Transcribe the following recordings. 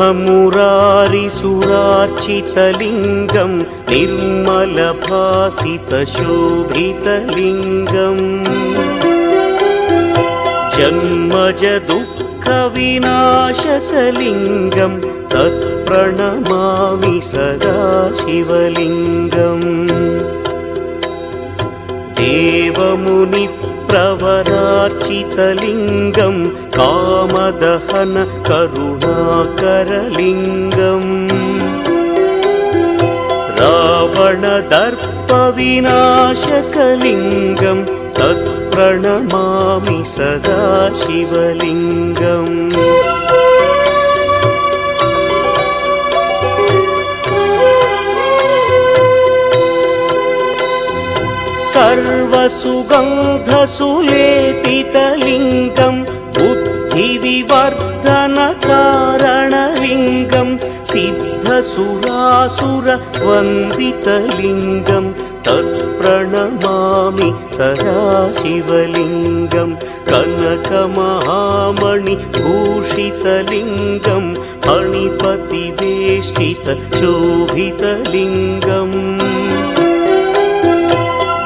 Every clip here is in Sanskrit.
ब्रह्ममुरारिसुरार्चितलिङ्गं निर्मलभासितशोभितलिङ्गम् जन्मजदुःखविनाशकलिङ्गं तत्प्रणमामि सदा शिवलिङ्गम् देवमुनिप्रवरार्चितलिङ्गं कामदहन करुणाकरलिङ्गम् रावणदर्पविनाशकलिङ्गं तत्प्रणमामि सदा शिवलिङ्गम् सर्वसुगन्धसुलेपितलिङ्गं बुद्धिविवर्धनकारणलिङ्गं सिद्धसुरासुरवन्दितलिङ्गं तत्प्रणमामि सदा शिवलिङ्गं कनकमहामणिभूषितलिङ्गं मणिपतिवेष्टितशोभितलिङ्गम्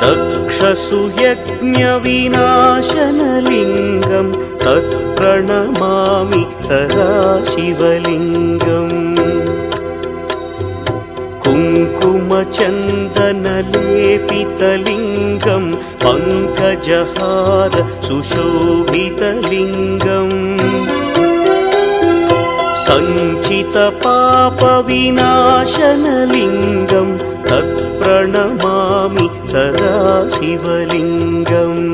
दक्षसुयज्ञविनाशनलिङ्गं तत्प्रणमामि सदा शिवलिङ्गम् कुङ्कुमचन्दनलेपितलिङ्गं पङ्कजहार सुशोभितलिङ्गम् सञ्चितपापविनाशनलिङ्गं तत्प्रणमामि सदा शिवलिङ्गम्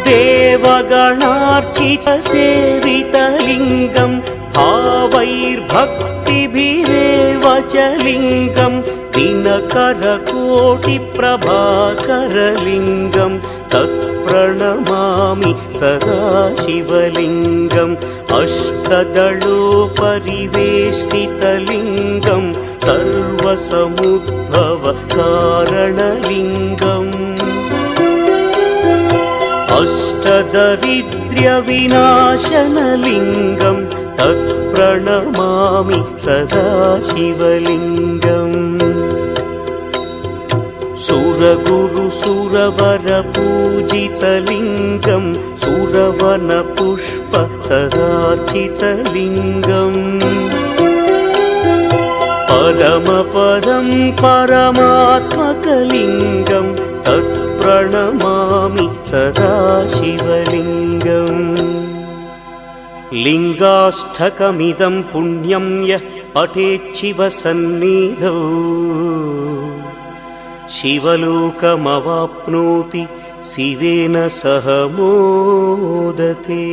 देवगणार्चितसेवितलिङ्गं भावैर्भक्तिभिरेव च लिङ्गं दिनकरकोटिप्रभाकरलिङ्गं तत्प्रणमामि सदा शिवलिङ्गम् अष्टदलोपरिवेष्टितलिङ्गं सर्वसमुद्भवकारणलिङ्गम् अष्टदरिद्र्यविनाशनलिङ्गं तत्प्रणमामि सदा शिवलिङ्गम् सुरगुरुसुरवरपूजितलिङ्गं सुरवनपुष्पसदार्चितलिङ्गम् परमपदं परमात्मकलिङ्गं तत्प्रणमामि सदा शिवलिङ्गम् लिङ्गाष्टकमिदं पुण्यं यः पठेच्छिवसन्निधौ शिवलोकमवाप्नोति शिवेन सह मोदते।